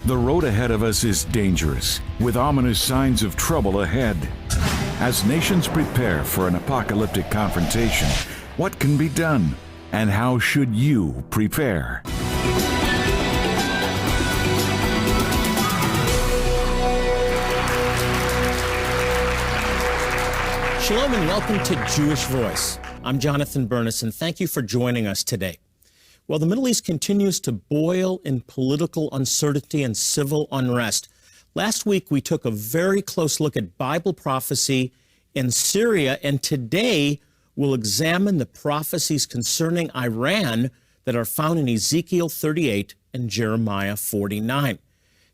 The road ahead of us is dangerous, with ominous signs of trouble ahead. As nations prepare for an apocalyptic confrontation, what can be done, and how should you prepare? Shalom and welcome to Jewish Voice. I'm Jonathan Bernis, and thank you for joining us today. Well, the Middle East continues to boil in political uncertainty and civil unrest. Last week, we took a very close look at Bible prophecy in Syria, and today we'll examine the prophecies concerning Iran that are found in Ezekiel 38 and Jeremiah 49.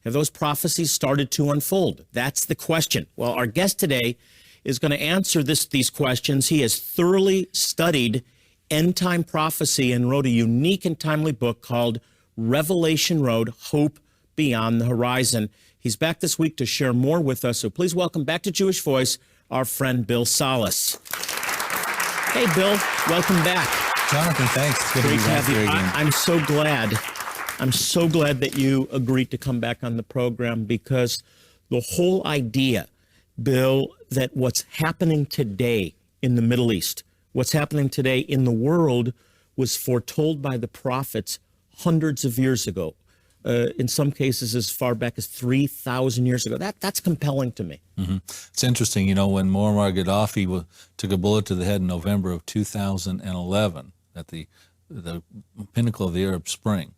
Have those prophecies started to unfold? That's the question. Well, our guest today is going to answer these questions. He has thoroughly studied end-time prophecy and wrote a unique and timely book called Revelation Road, Hope Beyond the Horizon. He's back this week to share more with us, so please welcome back to Jewish Voice our friend Bill Salus. Hey, Bill, welcome back. Jonathan, thanks. It's good Great to be back have you. here again. I'm so glad that you agreed to come back on the program, because the whole idea, Bill, that what's happening today in the Middle East, what's happening today in the world, was foretold by the prophets hundreds of years ago, in some cases as far back as 3,000 years ago. That's compelling to me. Mm-hmm. It's interesting, you know, when Muammar Gaddafi took a bullet to the head in November of 2011 at the pinnacle of the Arab Spring,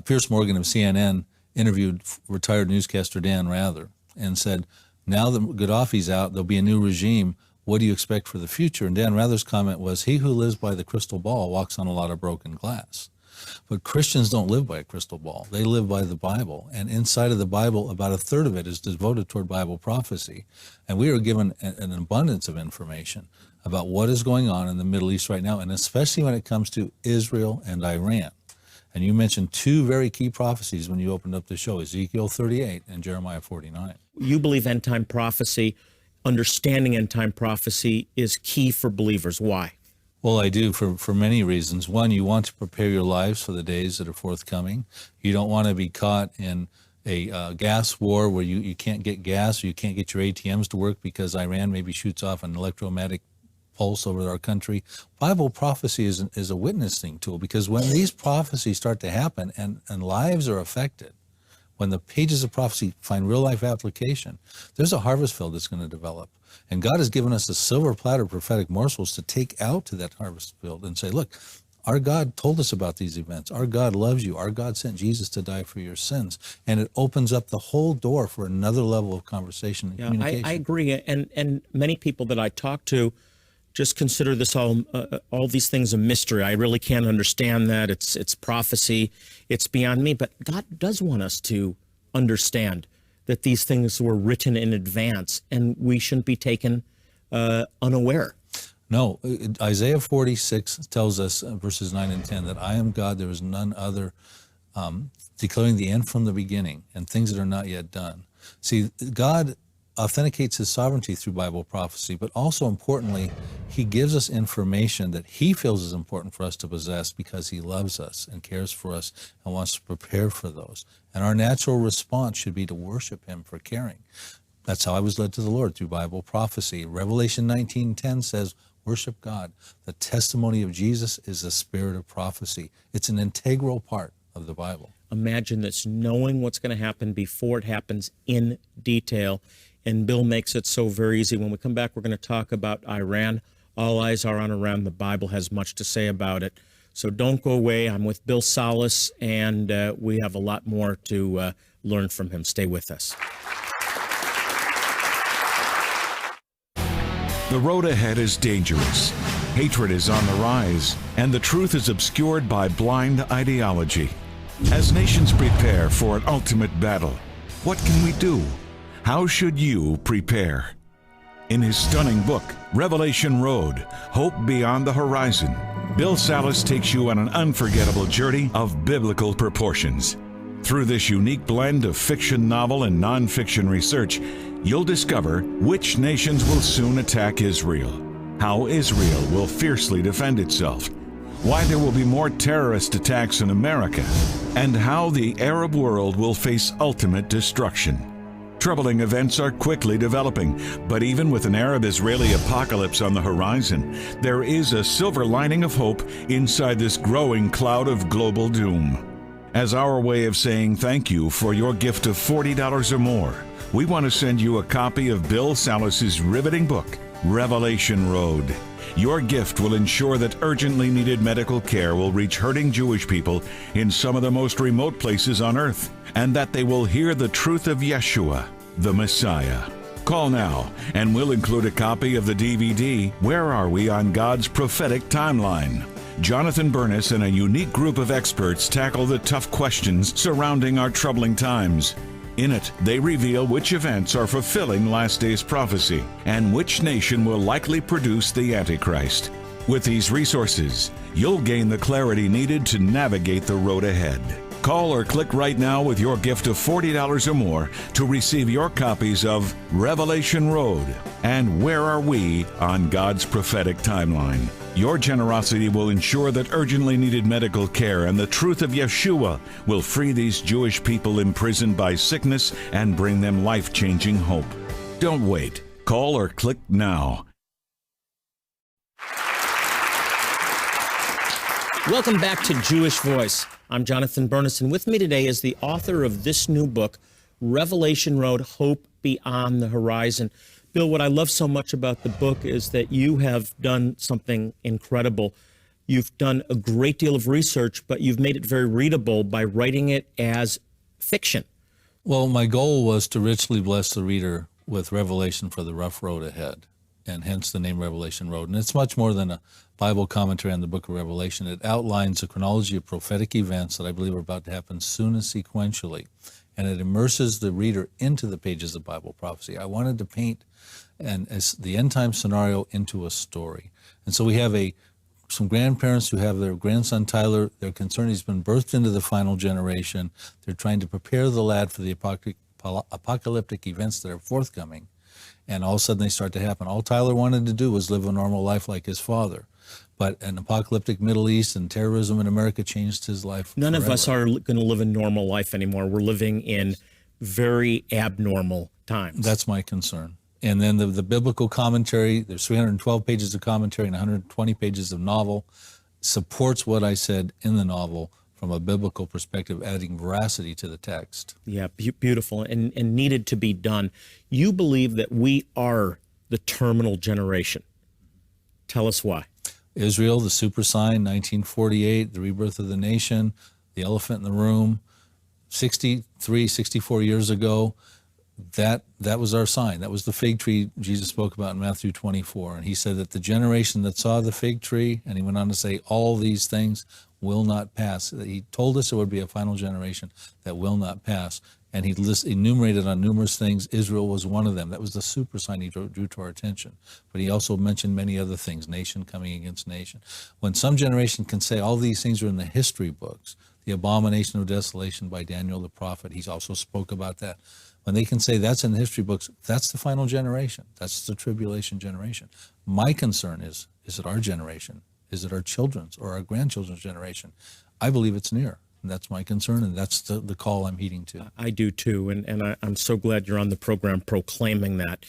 Piers Morgan of CNN interviewed retired newscaster Dan Rather and said, now that Gaddafi's out, there'll be a new regime. What do you expect for the future? And Dan Rather's comment was, he who lives by the crystal ball walks on a lot of broken glass. But Christians don't live by a crystal ball. They live by the Bible. And inside of the Bible, about a third of it is devoted toward Bible prophecy. And we are given an abundance of information about what is going on in the Middle East right now, and especially when it comes to Israel and Iran. And you mentioned two very key prophecies when you opened up the show, Ezekiel 38 and Jeremiah 49. You believe end-time prophecy, understanding end-time prophecy is key for believers. Why? Well, I do for many reasons. One, you want to prepare your lives for the days that are forthcoming. You don't want to be caught in a gas war where you can't get gas, or you can't get your ATMs to work because Iran maybe shoots off an electromagnetic pulse over our country. Bible prophecy is a witnessing tool, because when these prophecies start to happen and lives are affected, when the pages of prophecy find real-life application, there's a harvest field that's going to develop. And God has given us a silver platter of prophetic morsels to take out to that harvest field and say, look, our God told us about these events. Our God loves you. Our God sent Jesus to die for your sins. And it opens up the whole door for another level of conversation and communication. I agree. And many people that I talk to just consider this all these things a mystery. I really can't understand that. It's prophecy. It's beyond me. But God does want us to understand that these things were written in advance, and we shouldn't be taken unaware. No, Isaiah 46 tells us, verses 9 and 10, that I am God, there is none other, declaring the end from the beginning and things that are not yet done. See, God authenticates his sovereignty through Bible prophecy, but also importantly, he gives us information that he feels is important for us to possess because he loves us and cares for us and wants to prepare for those. And our natural response should be to worship him for caring. That's how I was led to the Lord, through Bible prophecy. Revelation 19:10 says, worship God. The testimony of Jesus is the spirit of prophecy. It's an integral part of the Bible. Imagine this, knowing what's going to happen before it happens in detail. And Bill makes it so very easy. When we come back, we're going to talk about Iran. All eyes are on Iran. The Bible has much to say about it. So don't go away. I'm with Bill Salus, and we have a lot more to learn from him. Stay with us. The road ahead is dangerous. Hatred is on the rise, and the truth is obscured by blind ideology. As nations prepare for an ultimate battle, what can we do? How should you prepare? In his stunning book, Revelation Road, Hope Beyond the Horizon, Bill Salus takes you on an unforgettable journey of biblical proportions. Through this unique blend of fiction novel and nonfiction research, you'll discover which nations will soon attack Israel, how Israel will fiercely defend itself, why there will be more terrorist attacks in America, and how the Arab world will face ultimate destruction. Troubling events are quickly developing, but even with an Arab-Israeli apocalypse on the horizon, there is a silver lining of hope inside this growing cloud of global doom. As our way of saying thank you for your gift of $40 or more, we want to send you a copy of Bill Salus's riveting book, Revelation Road. Your gift will ensure that urgently needed medical care will reach hurting Jewish people in some of the most remote places on earth, and that they will hear the truth of Yeshua, the Messiah. Call now, and we'll include a copy of the DVD, Where Are We on God's Prophetic Timeline? Jonathan Bernis and a unique group of experts tackle the tough questions surrounding our troubling times. In it, they reveal which events are fulfilling last days prophecy and which nation will likely produce the Antichrist. With these resources, you'll gain the clarity needed to navigate the road ahead. Call or click right now with your gift of $40 or more to receive your copies of Revelation Road and Where Are We on God's Prophetic Timeline. Your generosity will ensure that urgently needed medical care and the truth of Yeshua will free these Jewish people imprisoned by sickness and bring them life-changing hope. Don't wait. Call or click now. Welcome back to Jewish Voice. I'm Jonathan Bernis, and with me today is the author of this new book, Revelation Road, Hope Beyond the Horizon. Bill, what I love so much about the book is that you have done something incredible. You've done a great deal of research, but you've made it very readable by writing it as fiction. Well, my goal was to richly bless the reader with revelation for the rough road ahead, and hence the name Revelation Road. And it's much more than a Bible commentary on the book of Revelation. It outlines a chronology of prophetic events that I believe are about to happen soon and sequentially, and it immerses the reader into the pages of Bible prophecy. I wanted to paint as the end-time scenario into a story. And so we have some grandparents who have their grandson Tyler. They're concerned he's been birthed into the final generation. They're trying to prepare the lad for the apocalyptic events that are forthcoming. And all of a sudden they start to happen. All Tyler wanted to do was live a normal life like his father. But an apocalyptic Middle East and terrorism in America changed his life None forever. of us are going to live a normal life anymore. We're living in very abnormal times. That's my concern. And then the biblical commentary, there's 312 pages of commentary and 120 pages of novel, supports what I said in the novel from a biblical perspective, adding veracity to the text. Yeah, beautiful and needed to be done. You believe that we are the terminal generation. Tell us why. Israel, the super sign, 1948, the rebirth of the nation, the elephant in the room, 64 years ago, that was our sign. That was the fig tree Jesus spoke about in Matthew 24. And he said that the generation that saw the fig tree, and he went on to say, all these things will not pass. He told us there would be a final generation that will not pass. And he enumerated on numerous things. Israel was one of them. That was the super sign he drew to our attention. But he also mentioned many other things, nation coming against nation. When some generation can say all these things are in the history books, the abomination of desolation by Daniel the prophet, he's also spoke about that. When they can say that's in the history books, that's the final generation. That's the tribulation generation. My concern is it our generation? Is it our children's or our grandchildren's generation? I believe it's near. And that's my concern, and that's the call I'm heeding to. I do too, and I'm so glad you're on the program proclaiming that,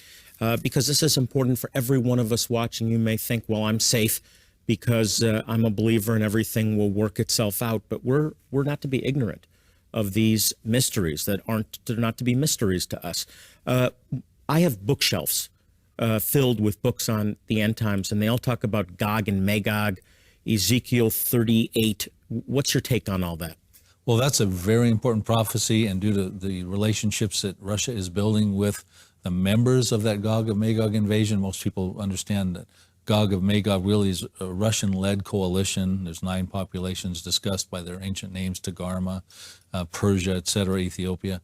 because this is important for every one of us watching. You may think, well, I'm safe because I'm a believer and everything will work itself out, but we're not to be ignorant of these mysteries they're not to be mysteries to us. I have bookshelves filled with books on the end times, and they all talk about Gog and Magog, Ezekiel 38. What's your take on all that? Well, that's a very important prophecy, and due to the relationships that Russia is building with the members of that Gog of Magog invasion, most people understand that Gog of Magog really is a Russian-led coalition. There's 9 populations discussed by their ancient names, Tagarma, Persia, etc., Ethiopia.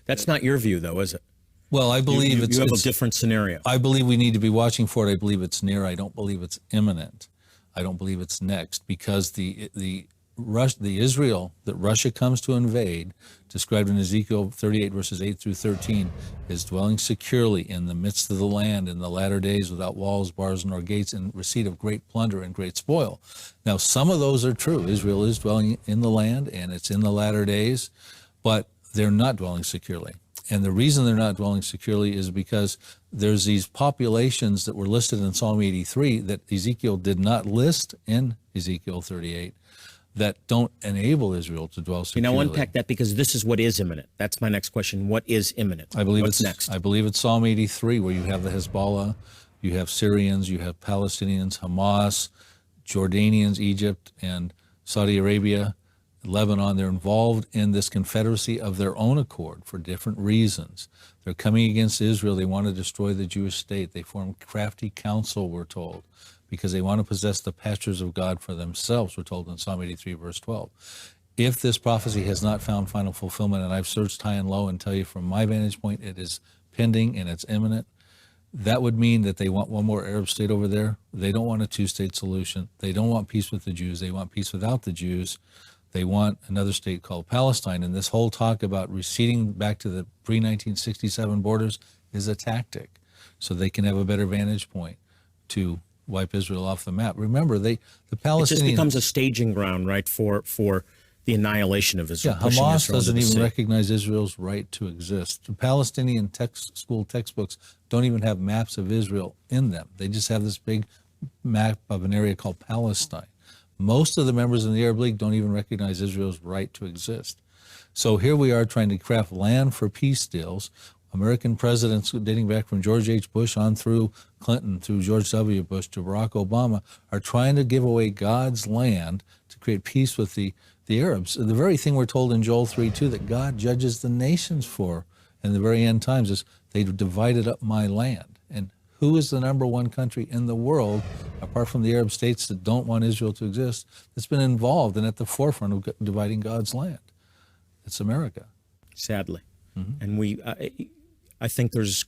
That's not your view, though, is it? Well, I believe you have a different scenario. I believe we need to be watching for it. I believe it's near. I don't believe it's imminent. I don't believe it's next, because the the Israel that Russia comes to invade, described in Ezekiel 38 verses 8 through 13, is dwelling securely in the midst of the land in the latter days without walls, bars, nor gates, in receipt of great plunder and great spoil. Now, some of those are true. Israel is dwelling in the land, and it's in the latter days, but they're not dwelling securely. And the reason they're not dwelling securely is because there's these populations that were listed in Psalm 83 that Ezekiel did not list in Ezekiel 38 that don't enable Israel to dwell securely. Now unpack that, because this is what is imminent. That's my next question. What is imminent? I believe What's next? I believe it's Psalm 83, where you have the Hezbollah, you have Syrians, you have Palestinians, Hamas, Jordanians, Egypt, and Saudi Arabia, Lebanon. They're involved in this confederacy of their own accord for different reasons. They're coming against Israel. They want to destroy the Jewish state. They form crafty counsel, we're told, because they want to possess the pastures of God for themselves, we're told in Psalm 83, verse 12. If this prophecy has not found final fulfillment, and I've searched high and low and tell you from my vantage point it is pending and it's imminent, that would mean that they want one more Arab state over there. They don't want a two-state solution. They don't want peace with the Jews. They want peace without the Jews. They want another state called Palestine. And this whole talk about receding back to the pre-1967 borders is a tactic so they can have a better vantage point to wipe Israel off the map. Remember, the Palestinians... It just becomes a staging ground, right, for the annihilation of Israel. Yeah, Hamas doesn't even recognize Israel's right to exist. The Palestinian school textbooks don't even have maps of Israel in them. They just have this big map of an area called Palestine. Most of the members in the Arab League don't even recognize Israel's right to exist. So here we are trying to craft land for peace deals. American presidents dating back from George H. Bush on through Clinton, through George W. Bush to Barack Obama, are trying to give away God's land to create peace with the Arabs. The very thing we're told in Joel 3:2 that God judges the nations for in the very end times is they've divided up my land. And who is the number one country in the world, apart from the Arab states that don't want Israel to exist, that's been involved and at the forefront of dividing God's land? It's America. Sadly. And I think there's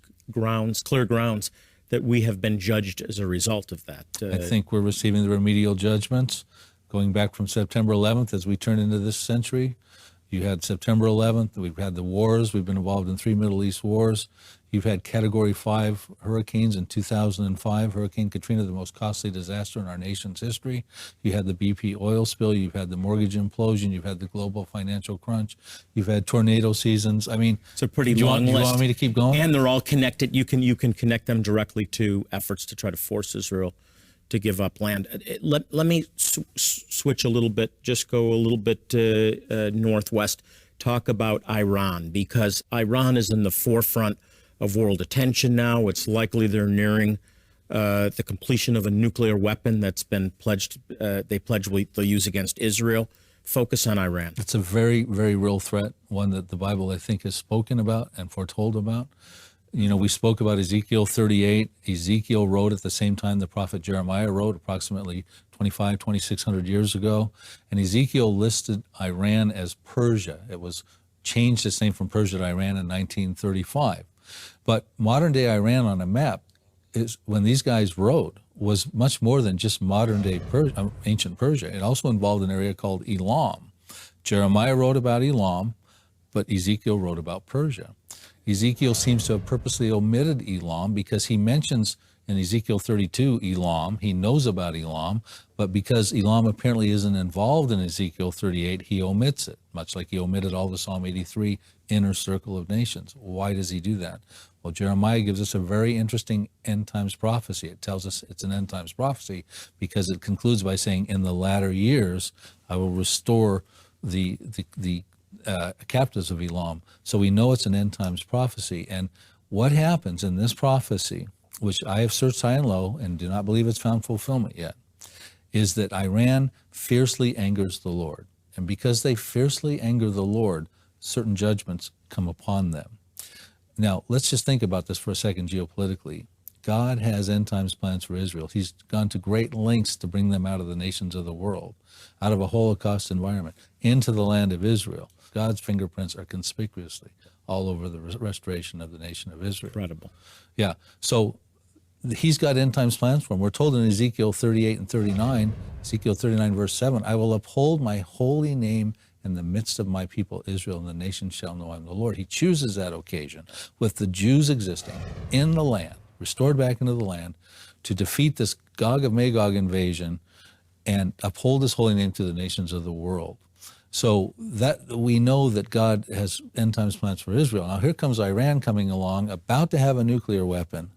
clear grounds that we have been judged as a result of that. I think we're receiving the remedial judgments going back from September 11th as we turn into this century. You had September 11th. We've had the wars. We've been involved in 3 Middle East wars. You've had Category 5 hurricanes in 2005, Hurricane Katrina, the most costly disaster in our nation's history. You had the BP oil spill. You've had the mortgage implosion. You've had the global financial crunch. You've had tornado seasons. I mean, it's a pretty long list. You want me to keep going? And they're all connected. You can connect them directly to efforts to try to force Israel to give up land. Let me switch a little bit, just go a little bit northwest, talk about Iran, because Iran is in the forefront of world attention now. It's likely they're nearing the completion of a nuclear weapon that's been pledged. They pledged they'll use against Israel. Focus on Iran. It's a very, very real threat, one that the Bible, I think, has spoken about and foretold about. You know, we spoke about Ezekiel 38. Ezekiel wrote at the same time the prophet Jeremiah wrote, approximately 2,600 years ago. And Ezekiel listed Iran as Persia. It was changed its name from Persia to Iran in 1935. But modern-day Iran on a map, is when these guys wrote, was much more than just modern-day ancient Persia. It also involved an area called Elam. Jeremiah wrote about Elam, but Ezekiel wrote about Persia. Ezekiel seems to have purposely omitted Elam because he mentions in Ezekiel 32 Elam. He knows about Elam, but because Elam apparently isn't involved in Ezekiel 38, he omits it, much like he omitted all the Psalm 83 inner circle of nations. Why does he do that? Well, Jeremiah gives us a very interesting end times prophecy. It tells us it's an end times prophecy because it concludes by saying, in the latter years, I will restore the captives of Elam. So we know it's an end times prophecy. And what happens in this prophecy, which I have searched high and low and do not believe it's found fulfillment yet, is that Iran fiercely angers the Lord. And because they fiercely anger the Lord, certain judgments come upon them. Now, let's just think about this for a second geopolitically. God has end times plans for Israel. He's gone to great lengths to bring them out of the nations of the world, out of a Holocaust environment, into the land of Israel. God's fingerprints are conspicuously all over the restoration of the nation of Israel. Incredible. Yeah. So he's got end times plans for him. We're told in Ezekiel 38 and 39, Ezekiel 39 verse 7, I will uphold my holy name in the midst of my people Israel, and the nations shall know I'm the Lord. He chooses that occasion with the Jews existing in the land, restored back into the land, to defeat this Gog of Magog invasion and uphold his holy name to the nations of the world. So that we know that God has end times plans for Israel. Now here comes Iran coming along, about to have a nuclear weapon,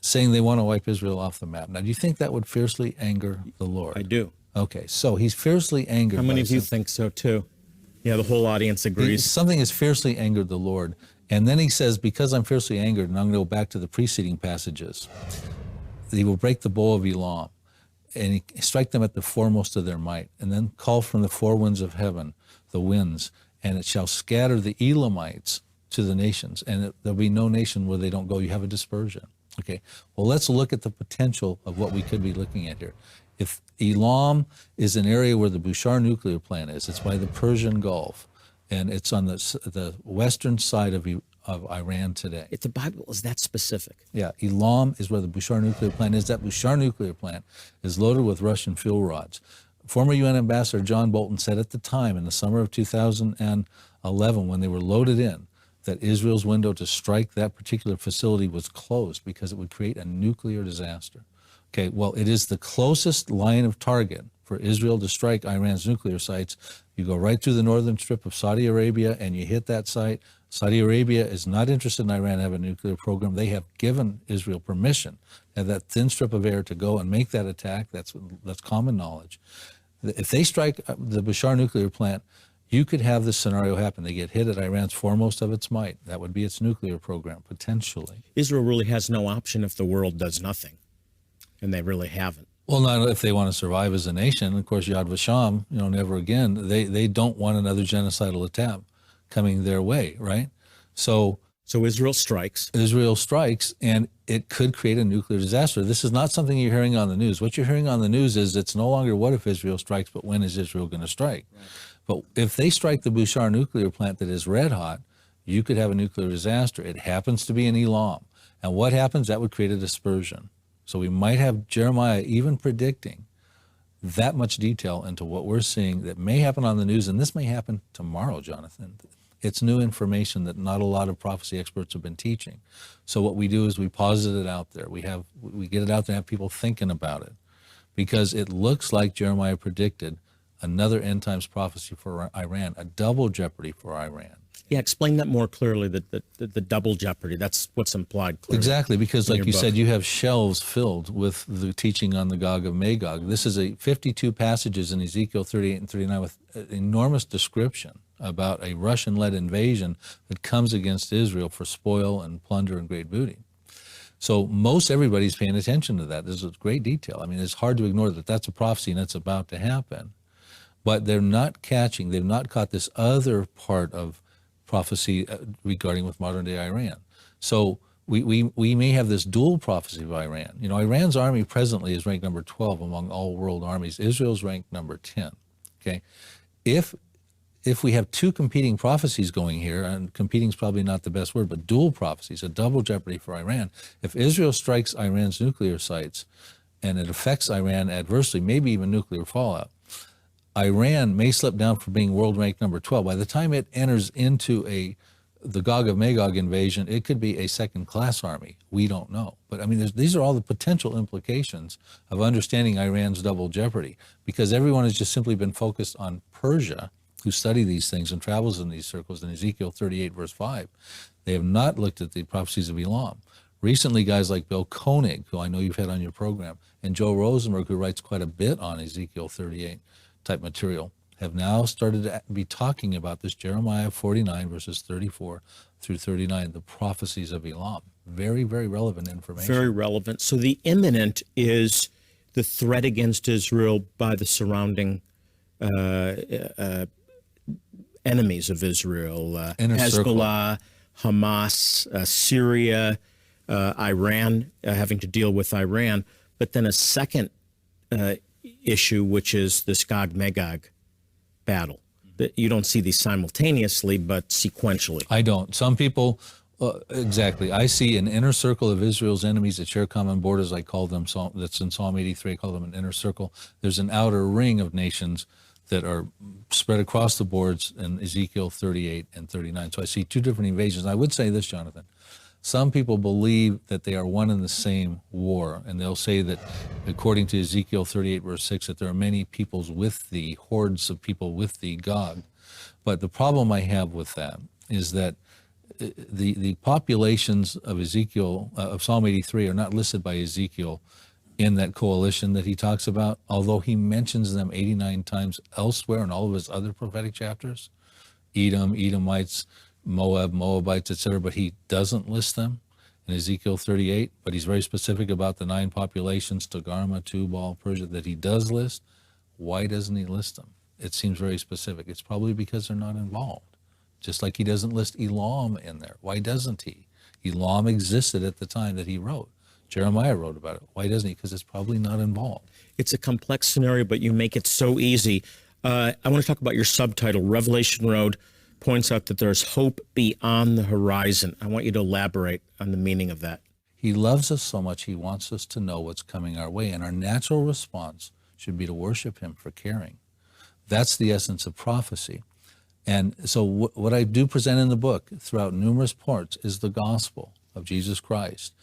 saying they want to wipe Israel off the map. Now, do you think that would fiercely anger the Lord? I do. Okay, so he's fiercely angered. How many of you think so too? Yeah, the whole audience agrees. Something has fiercely angered the Lord. And then he says, because I'm fiercely angered, and I'm going to go back to the preceding passages, he will break the bow of Elam, and he strike them at the foremost of their might, and then call from the four winds of heaven the winds, and it shall scatter the Elamites to the nations, and there'll be no nation where they don't go. You have a dispersion. Okay, well, let's look at the potential of what we could be looking at here. If Elam is an area where the Bushehr nuclear plant is, it's by the Persian Gulf, and it's on the western side of Iran today. If the Bible is that specific. Yeah, Elam is where the Bushehr nuclear plant is. That Bushehr nuclear plant is loaded with Russian fuel rods. Former UN Ambassador John Bolton said at the time, in the summer of 2011, when they were loaded in, that Israel's window to strike that particular facility was closed because it would create a nuclear disaster. Okay, well, it is the closest line of target for Israel to strike Iran's nuclear sites. You go right through the northern strip of Saudi Arabia and you hit that site. Saudi Arabia is not interested in Iran having a nuclear program. They have given Israel permission to have that thin strip of air to go and make that attack. That's common knowledge. If they strike the Bushehr nuclear plant, you could have this scenario happen. They get hit at Iran's foremost of its might. That would be its nuclear program, potentially. Israel really has no option if the world does nothing, and they really haven't. Well, not if they want to survive as a nation. Of course, Yad Vashem, never again. They don't want another genocidal attack coming their way, right? So Israel strikes. Israel strikes, and it could create a nuclear disaster. This is not something you're hearing on the news. What you're hearing on the news is it's no longer what if Israel strikes, but when is Israel going to strike? Right. But if they strike the Bushehr nuclear plant that is red hot, you could have a nuclear disaster. It happens to be in Elam. And what happens? That would create a dispersion. So we might have Jeremiah even predicting that much detail into what we're seeing that may happen on the news, and this may happen tomorrow, Jonathan. It's new information that not a lot of prophecy experts have been teaching. So what we do is we posit it out there. We get it out there and have people thinking about it, because it looks like Jeremiah predicted another end times prophecy for Iran, a double jeopardy for Iran. Yeah, explain that more clearly, the double jeopardy. That's what's implied clearly. Exactly, because like you said, you have shelves filled with the teaching on the Gog of Magog. This is 52 passages in Ezekiel 38 and 39 with enormous description about a Russian-led invasion that comes against Israel for spoil and plunder and great booty. So most everybody's paying attention to that. There's a great detail. I mean, it's hard to ignore that that's a prophecy and it's about to happen. But they've not caught this other part of prophecy regarding with modern-day Iran. So we may have this dual prophecy of Iran. Iran's army presently is ranked number 12 among all world armies. Israel's ranked number 10. Okay, if we have two competing prophecies going here, and competing is probably not the best word, but dual prophecies, a double jeopardy for Iran. If Israel strikes Iran's nuclear sites and it affects Iran adversely, maybe even nuclear fallout, Iran may slip down from being world ranked number 12. By the time it enters into the Gog of Magog invasion, it could be a second-class army. We don't know. But I mean, these are all the potential implications of understanding Iran's double jeopardy, because everyone has just simply been focused on Persia, who study these things and travels in these circles in Ezekiel 38, verse 5. They have not looked at the prophecies of Elam. Recently, guys like Bill Koenig, who I know you've had on your program, and Joe Rosenberg, who writes quite a bit on Ezekiel 38 type material, have now started to be talking about this Jeremiah 49, verses 34 through 39, the prophecies of Elam. Very, very relevant information. Very relevant. So the imminent is the threat against Israel by the surrounding enemies of Israel, Hezbollah, Hamas, Syria, Iran, having to deal with Iran. But then a second issue, which is this Gog-Magog battle. You don't see these simultaneously, but sequentially. I don't. Some people Exactly. I see an inner circle of Israel's enemies that share common borders. I call them, that's in Psalm 83, I call them an inner circle. There's an outer ring of nations that are spread across the boards in Ezekiel 38 and 39. So I see two different invasions. I would say this, Jonathan. Some people believe that they are one and the same war, and they'll say that, according to Ezekiel 38, verse 6, that there are many peoples with thee, hordes of people with thee, Gog. But the problem I have with that is that the populations of Ezekiel, of Psalm 83, are not listed by Ezekiel in that coalition that he talks about, although he mentions them 89 times elsewhere in all of his other prophetic chapters. Edom, Edomites, Moab, Moabites, etc., but he doesn't list them in Ezekiel 38, but he's very specific about the 9 populations, Togarmah, Tubal, Persia, that he does list. Why doesn't he list them? It seems very specific. It's probably because they're not involved. Just like he doesn't list Elam in there. Why doesn't he? Elam existed at the time that he wrote. Jeremiah wrote about it. Why doesn't he? Because it's probably not involved. It's a complex scenario, but you make it so easy. I want to talk about your subtitle. Revelation Road points out that there's hope beyond the horizon. I want you to elaborate on the meaning of that. He loves us so much, he wants us to know what's coming our way, and our natural response should be to worship him for caring. That's the essence of prophecy. And so what I do present in the book throughout numerous parts is the gospel of Jesus Christ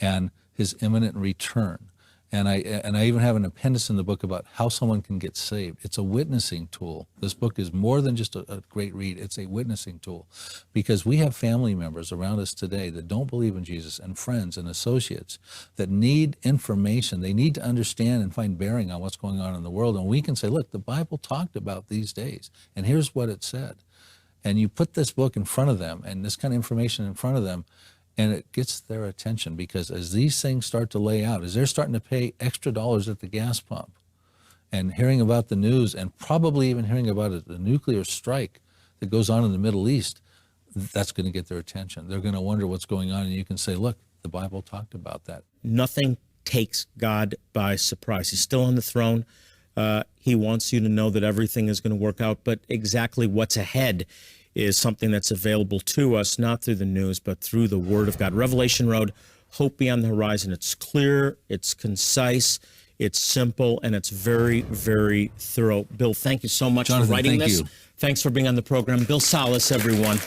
and his imminent return. And I even have an appendix in the book about how someone can get saved. It's a witnessing tool. This book is more than just a great read. It's a witnessing tool, because we have family members around us today that don't believe in Jesus, and friends and associates that need information. They need to understand and find bearing on what's going on in the world. And we can say, look, the Bible talked about these days, and here's what it said. And you put this book in front of them and this kind of information in front of them, and it gets their attention, because as these things start to lay out, as they're starting to pay extra dollars at the gas pump and hearing about the news, and probably even hearing about the nuclear strike that goes on in the Middle East, that's going to get their attention. They're going to wonder what's going on, and you can say, look, the Bible talked about that. Nothing takes God by surprise. He's still on the throne. He wants you to know that everything is going to work out, but exactly what's ahead is something that's available to us, not through the news, but through the Word of God. Revelation Road, hope beyond the horizon. It's clear, it's concise, it's simple, and it's very, very thorough. Bill, thank you so much, Jonathan, for writing this. You. Thanks for being on the program. Bill Salus, everyone.